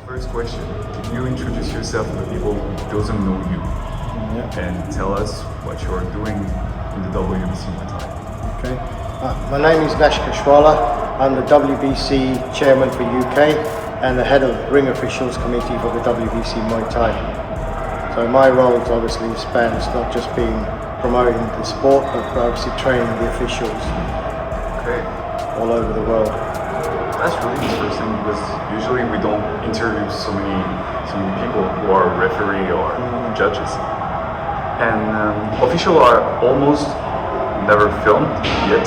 First question, can you introduce yourself to the people who doesn't know you and tell us what you're doing in the WBC Muay? Okay. My name is Nash Keshwala. I'm the WBC chairman for UK and the head of ring officials committee for the WBC Muay Thai. So my role obviously spans not just being promoting the sport, but obviously training the officials all over the world. That's really interesting because usually we don't interview so many people who are referee or judges. And officials are almost never filmed yet.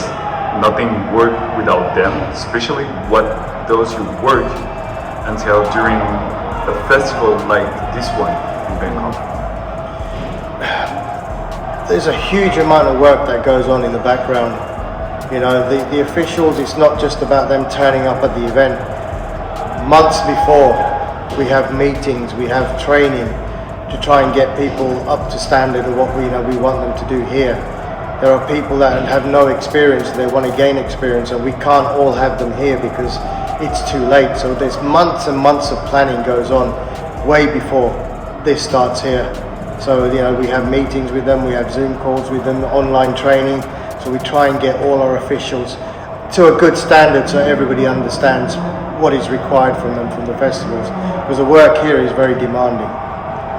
Nothing work without them, especially what those who work until during a festival like this one in Bangkok. There's a huge amount of work that goes on in the background. You know, the officials, it's not just about them turning up at the event. Months before, we have meetings, we have training to try and get people up to standard of what we want them to do here. There are people that have no experience, they want to gain experience, and we can't all have them here because it's too late. So there's months and months of planning goes on way before this starts here. So, you know, we have meetings with them, we have Zoom calls with them, online training. So we try and get all our officials to a good standard so everybody understands what is required from them from the festivals. Because the work here is very demanding,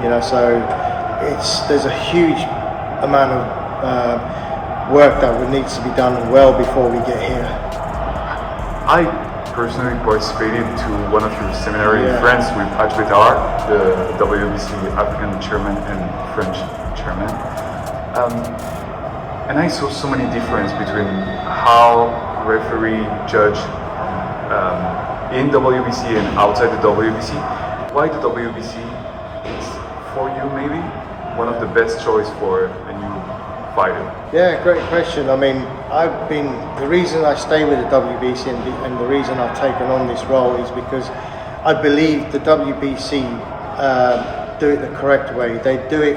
you know, so there's a huge amount of work that needs to be done well before we get here. I personally participated to one of your seminary friends with Ajvetar, the WBC African chairman and French chairman. And I saw so many differences between how referee judge in WBC and outside the WBC. Why the WBC is for you maybe one of the best choice for a new fighter? Yeah, great question. I mean, the reason I stay with the WBC and the reason I've taken on this role is because I believe the WBC do it the correct way. They do it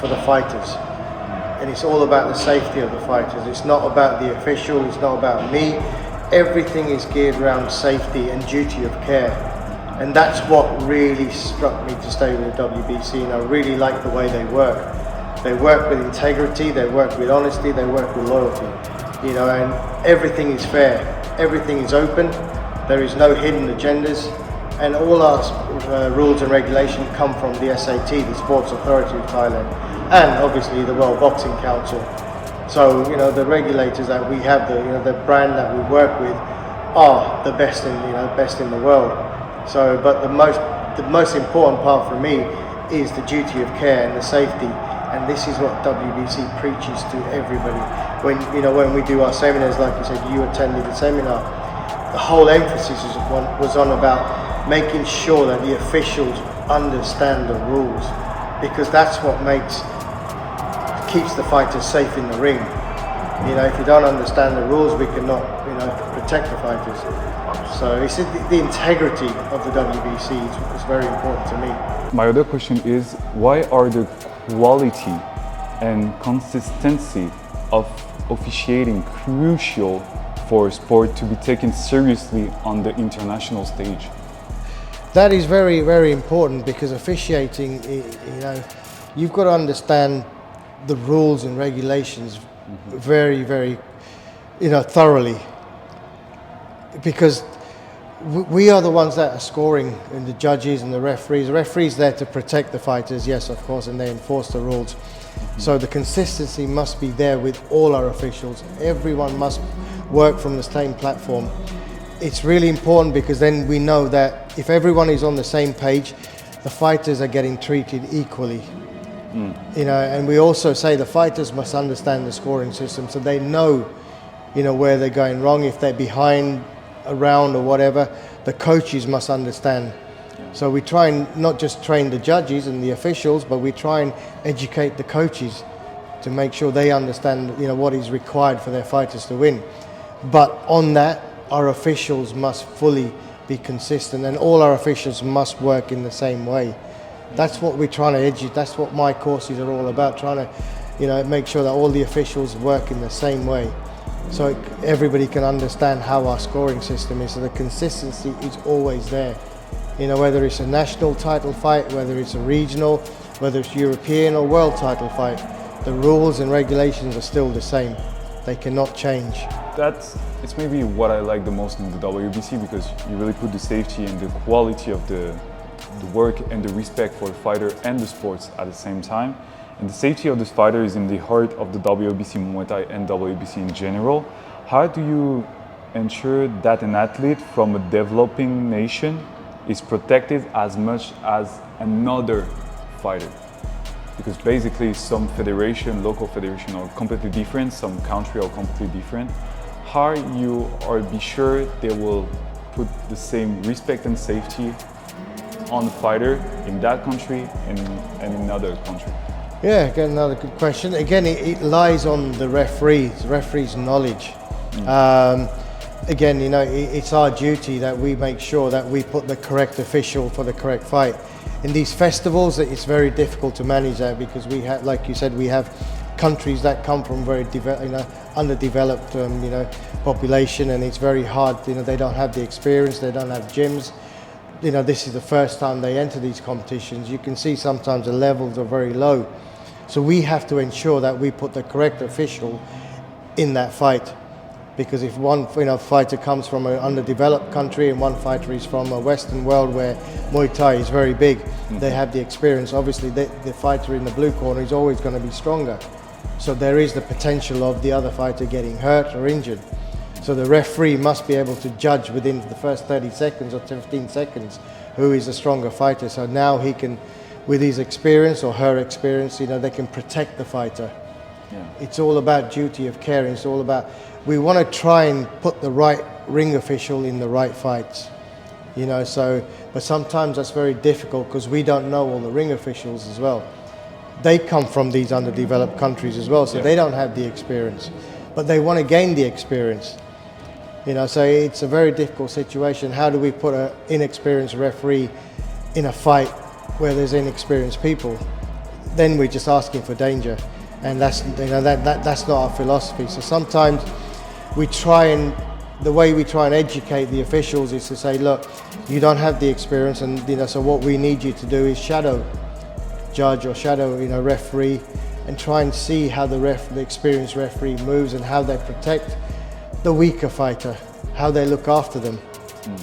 for the fighters. And it's all about the safety of the fighters. It's not about the official, it's not about me. Everything is geared around safety and duty of care. And that's what really struck me to stay with the WBC, and I really like the way they work. They work with integrity, they work with honesty, they work with loyalty. You know, and everything is fair, everything is open, there is no hidden agendas, and all our rules and regulations come from the SAT, the Sports Authority of Thailand, and obviously the World Boxing Council. So, you know, the regulators that we have, the brand that we work with are the best in the world. So, but the most important part for me is the duty of care and the safety, and this is what WBC preaches to everybody. When we do our seminars, like you said, you attended the seminar, the whole emphasis was on about making sure that the officials understand the rules, because that's what keeps the fighters safe in the ring. You know, if you don't understand the rules, we cannot, protect the fighters. So it's the integrity of the WBC is very important to me. My other question is, why are the quality and consistency of officiating crucial for sport to be taken seriously on the international stage? That is very, very important, because officiating, you've got to understand the rules and regulations very, very, thoroughly, because we are the ones that are scoring, and the judges and the referees. The referees there to protect the fighters, yes, of course, and they enforce the rules. So the consistency must be there with all our officials. Everyone must work from the same platform. It's really important, because then we know that if everyone is on the same page, the fighters are getting treated equally. And we also say the fighters must understand the scoring system, so they know, where they're going wrong. If they're behind a round or whatever, the coaches must understand. So we try and not just train the judges and the officials, but we try and educate the coaches to make sure they understand, what is required for their fighters to win. But on that, our officials must fully be consistent, and all our officials must work in the same way. That's what we're trying to educate. That's what my courses are all about, trying to, make sure that all the officials work in the same way, so everybody can understand how our scoring system is. So the consistency is always there. You know, whether it's a national title fight, whether it's a regional, whether it's European or world title fight, the rules and regulations are still the same. They cannot change. It's maybe what I like the most in the WBC, because you really put the safety and the quality of the work and the respect for the fighter and the sports at the same time. And the safety of this fighter is in the heart of the WBC Muay Thai and WBC in general. How do you ensure that an athlete from a developing nation is protected as much as another fighter? Because basically some federation, local federation are completely different, some country are completely different. How you are be sure they will put the same respect and safety on the fighter in that country and in another country? Yeah, again, another good question. Again, it lies on the referee's knowledge. Again, you know, it's our duty that we make sure that we put the correct official for the correct fight. In these festivals, it's very difficult to manage that, because we have, like you said, we have countries that come from very underdeveloped population, and it's very hard. You know, they don't have the experience, they don't have gyms. You know, this is the first time they enter these competitions. You can see sometimes the levels are very low. So we have to ensure that we put the correct official in that fight. Because if one fighter comes from an underdeveloped country and one fighter is from a Western world where Muay Thai is very big, they have the experience. Obviously, the fighter in the blue corner is always going to be stronger. So there is the potential of the other fighter getting hurt or injured. So the referee must be able to judge within the first 30 seconds or 15 seconds who is a stronger fighter. So now he can, with his experience or her experience, you know, they can protect the fighter. Yeah. It's all about duty of care. It's all about, we want to try and put the right ring official in the right fights. You know, so, but sometimes that's very difficult because we don't know all the ring officials as well. They come from these underdeveloped countries as well, so they don't have the experience, but they want to gain the experience. You know, so it's a very difficult situation. How do we put an inexperienced referee in a fight where there's inexperienced people? Then we're just asking for danger, and that's, you know, that's not our philosophy. So sometimes we try and, the way we try and educate the officials is to say, look, you don't have the experience, and you know, so what we need you to do is shadow judge or shadow, you know, referee, and try and see how the experienced referee moves and how they protect the weaker fighter, how they look after them.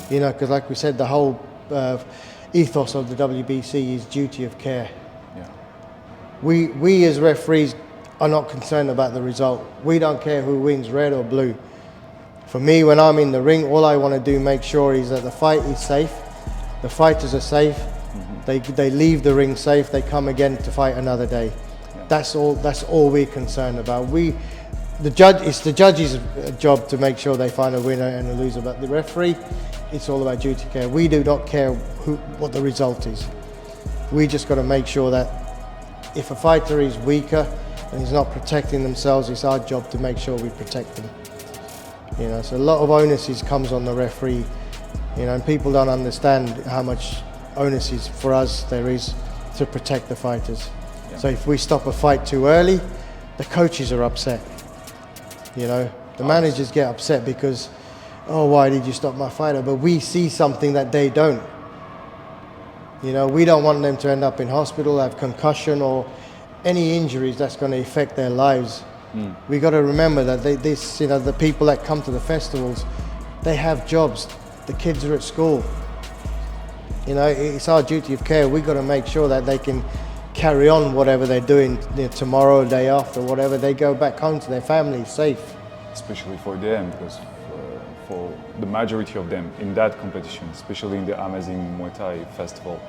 You know, because like we said, the whole ethos of the WBC is duty of care. Yeah. We as referees are not concerned about the result. We don't care who wins, red or blue. For me, when I'm in the ring, all I want to do, make sure is that the fight is safe, the fighters are safe, they leave the ring safe, they come again to fight another day. Yeah. That's all we're concerned about. It's the judge's job to make sure they find a winner and a loser, but the referee, it's all about duty of care. We do not care what the result is. We just got to make sure that if a fighter is weaker and is not protecting themselves, it's our job to make sure we protect them. You know, so a lot of onus comes on the referee, you know, and people don't understand how much onus for us there is to protect the fighters. Yeah. So if we stop a fight too early, the coaches are upset. You know, the managers get upset because, oh, why did you stop my fighter? But we see something that they don't. You know, we don't want them to end up in hospital, have concussion or any injuries that's going to affect their lives. We got to remember that the people that come to the festivals, they have jobs. The kids are at school. You know, it's our duty of care. We got to make sure that they can carry on whatever they're doing, you know, tomorrow, day after, whatever. They go back home to their families safe. Especially for them, because for the majority of them in that competition, especially in the Amazing Muay Thai Festival,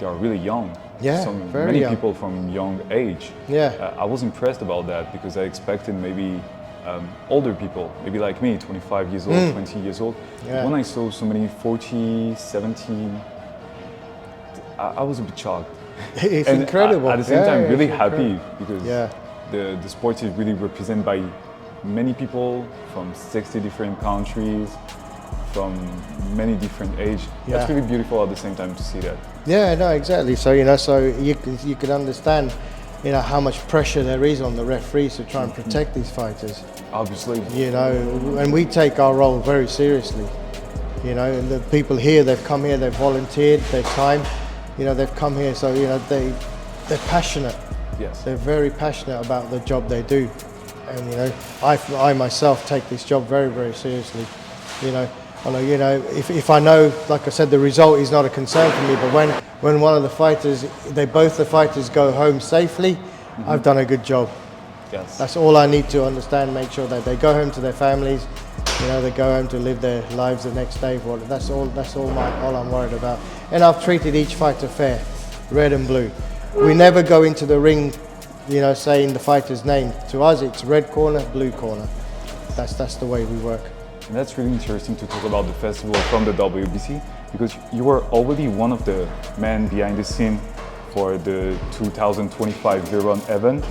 they are really young. Yeah, many young. people from young age. Yeah. I was impressed about that because I expected maybe older people, maybe like me, 25 years old, 20 years old. Yeah. When I saw so many 40, 17, I was a bit shocked. It's and incredible. At the same time, really incredible. happy because the sport is really represented by many people from 60 different countries, from many different ages. Yeah. That's really beautiful at the same time to see that. Yeah, no, exactly. So, you know, so you can understand, you know, how much pressure there is on the referees to try and protect these fighters. Obviously. You know, and we take our role very seriously. You know, and the people here, they've come here, they've volunteered their time. You know, they've come here, so you know they're passionate. Yes. They're very passionate about the job they do, and you know, I myself take this job very, very seriously. You know, you know, if I know, like I said, the result is not a concern for me, but when one of the fighters, both the fighters go home safely, I've done a good job. Yes. That's all I need to understand. Make sure that they go home to their families. You know, they go home to live their lives the next day. That's all I'm worried about. And I've treated each fighter fair, red and blue. We never go into the ring, you know, saying the fighter's name. To us, it's red corner, blue corner. That's the way we work. And that's really interesting to talk about the festival from the WBC, because you were already one of the men behind the scene for the 2025 Viron event.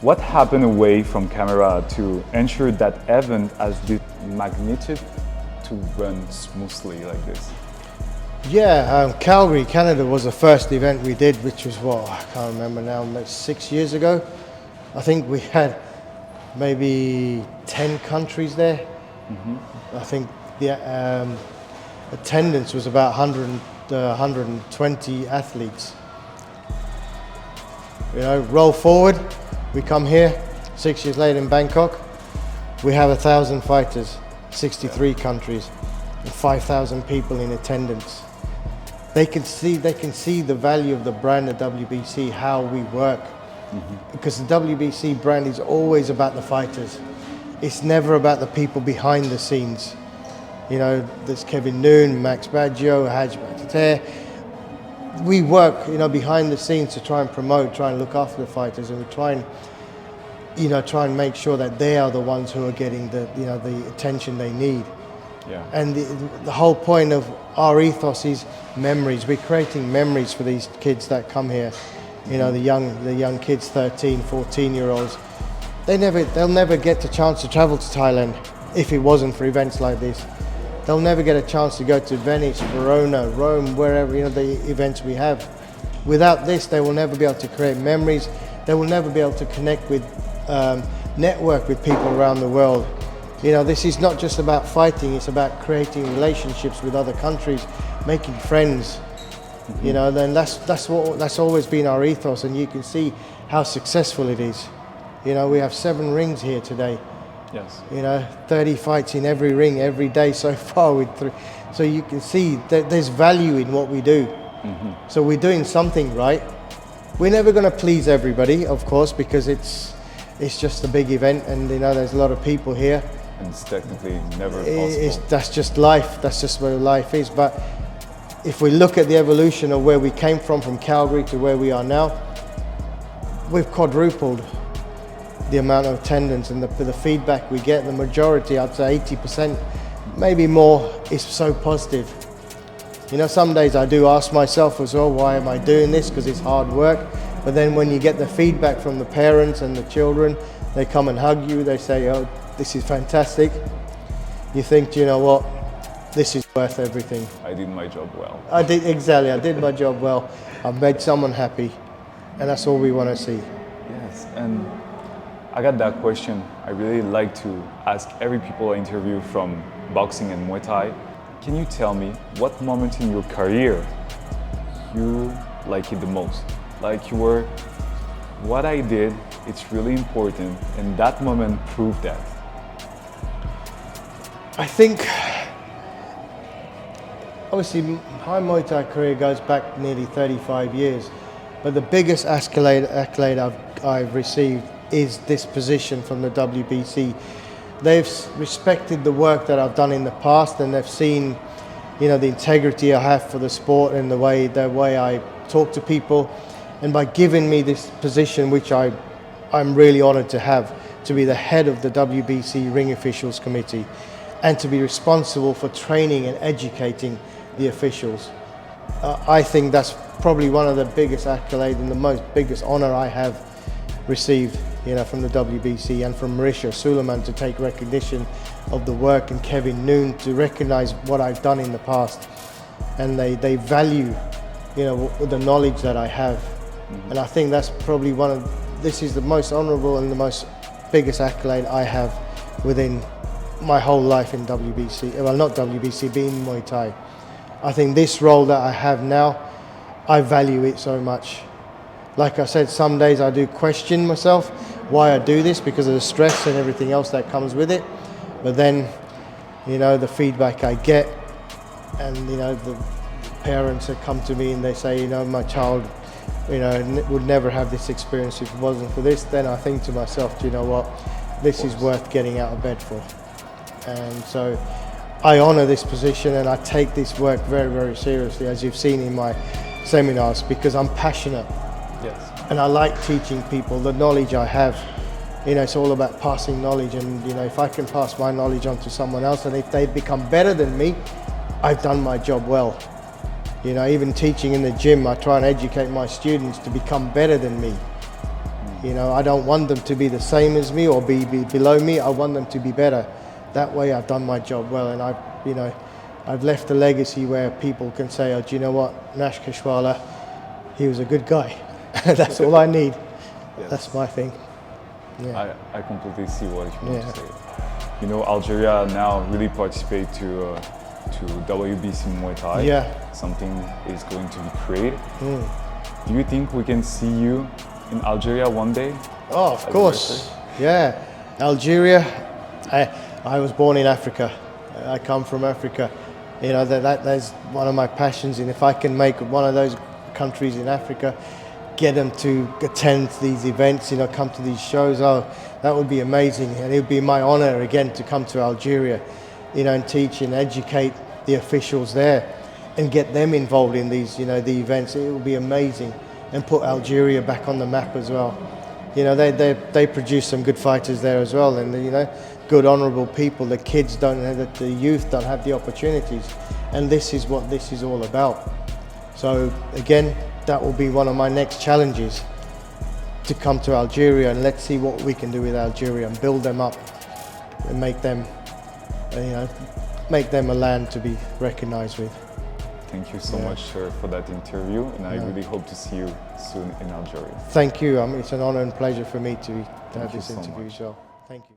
What happened away from camera to ensure that event has the magnitude to run smoothly like this? Yeah, Calgary, Canada was the first event we did, which was what, I can't remember now, 6 years ago. I think we had maybe 10 countries there. I think the attendance was about 120 athletes. You know, roll forward, we come here 6 years later in Bangkok, we have 1,000 fighters, 63 countries, and 5,000 people in attendance. They can see the value of the brand of WBC, how we work. Because the WBC brand is always about the fighters. It's never about the people behind the scenes. You know, there's Kevin Noon, Max Baggio, Haj Batater. We work, you know, behind the scenes to try and promote, try and look after the fighters, and we try and, you know, try and make sure that they are the ones who are getting the, you know, the attention they need. Yeah. And the whole point of our ethos is memories. We're creating memories for these kids that come here. You know, the young kids, 13, 14-year-olds. They'll never get the chance to travel to Thailand if it wasn't for events like this. They'll never get a chance to go to Venice, Verona, Rome, wherever, you know, the events we have. Without this, they will never be able to create memories. They will never be able to connect with, network with people around the world. You know, this is not just about fighting, it's about creating relationships with other countries, making friends. You know, then that's always been our ethos, and you can see how successful it is. You know, we have 7 rings here today. Yes. You know, 30 fights in every ring every day so far with 3. So you can see that there's value in what we do. So we're doing something right. We're never going to please everybody, of course, because it's just a big event, and you know, there's a lot of people here. And it's technically never possible. That's just life. That's just where life is. But if we look at the evolution of where we came from Calgary to where we are now, we've quadrupled the amount of attendance, and the feedback we get. The majority, I'd say 80%, maybe more, is so positive. You know, some days I do ask myself as well, why am I doing this? Because it's hard work. But then when you get the feedback from the parents and the children, they come and hug you, they say, oh, this is fantastic. You think, you know what, this is worth everything. I did my job well. I did my job well. I've made someone happy, and that's all we want to see. Yes, and I got that question. I really like to ask every people I interview from boxing and Muay Thai. Can you tell me what moment in your career you like it the most? Like you were, what I did, it's really important, and that moment proved that. I think, obviously, my Muay Thai career goes back nearly 35 years, but the biggest accolade I've received is this position from the WBC. They've respected the work that I've done in the past, and they've seen, you know, the integrity I have for the sport and the way I talk to people. And by giving me this position, which I'm really honored to have, to be the head of the WBC Ring Officials Committee, and to be responsible for training and educating the officials. I think that's probably one of the biggest accolades and the biggest honor I have received, you know, from the WBC, and from Mauricio Suleiman to take recognition of the work, and Kevin Noon to recognize what I've done in the past. And they value, you know, the knowledge that I have. And I think that's probably this is the most honorable and the most biggest accolade I have within my whole life in WBC. Well, not WBC, being Muay Thai. I think this role that I have now, I value it so much. Like I said, some days I do question myself why I do this because of the stress and everything else that comes with it. But then, you know, the feedback I get, and you know, the parents that come to me and they say, you know, my child, you know, would never have this experience if it wasn't for this. Then I think to myself, do you know what? This is worth getting out of bed for. And so I honour this position and I take this work very, very seriously, as you've seen in my seminars, because I'm passionate. Yes. And I like teaching people the knowledge I have. You know, it's all about passing knowledge, and you know, if I can pass my knowledge on to someone else, and if they become better than me, I've done my job well. You know, even teaching in the gym, I try and educate my students to become better than me. You know, I don't want them to be the same as me or be below me. I want them to be better. That way I've done my job well, and I've left a legacy where people can say, oh, do you know what, Nash Keshwala, he was a good guy. That's all I need. Yes. That's my thing. Yeah. I completely see what you want to say. You know, Algeria now really participate to WBC Muay Thai. Yeah. Something is going to be created. Do you think we can see you in Algeria one day? Oh, of course. Yeah. Algeria, I was born in Africa. I come from Africa. You know, that's one of my passions, and if I can make one of those countries in Africa, get them to attend these events, you know, come to these shows, oh, that would be amazing. And it would be my honor again to come to Algeria, you know, and teach and educate the officials there and get them involved in these, you know, the events. It would be amazing, and put Algeria back on the map as well. You know, they produce some good fighters there as well, and you know, good honourable people. The kids don't have, the youth don't have the opportunities, and this is what this is all about. So again, that will be one of my next challenges, to come to Algeria and let's see what we can do with Algeria and build them up and make them, you know, make them a land to be recognised with. Thank you so much, sir, for that interview, and I really hope to see you soon in Algeria. Thank you. It's an honour and pleasure for me to have this so interview much. as well. Thank you.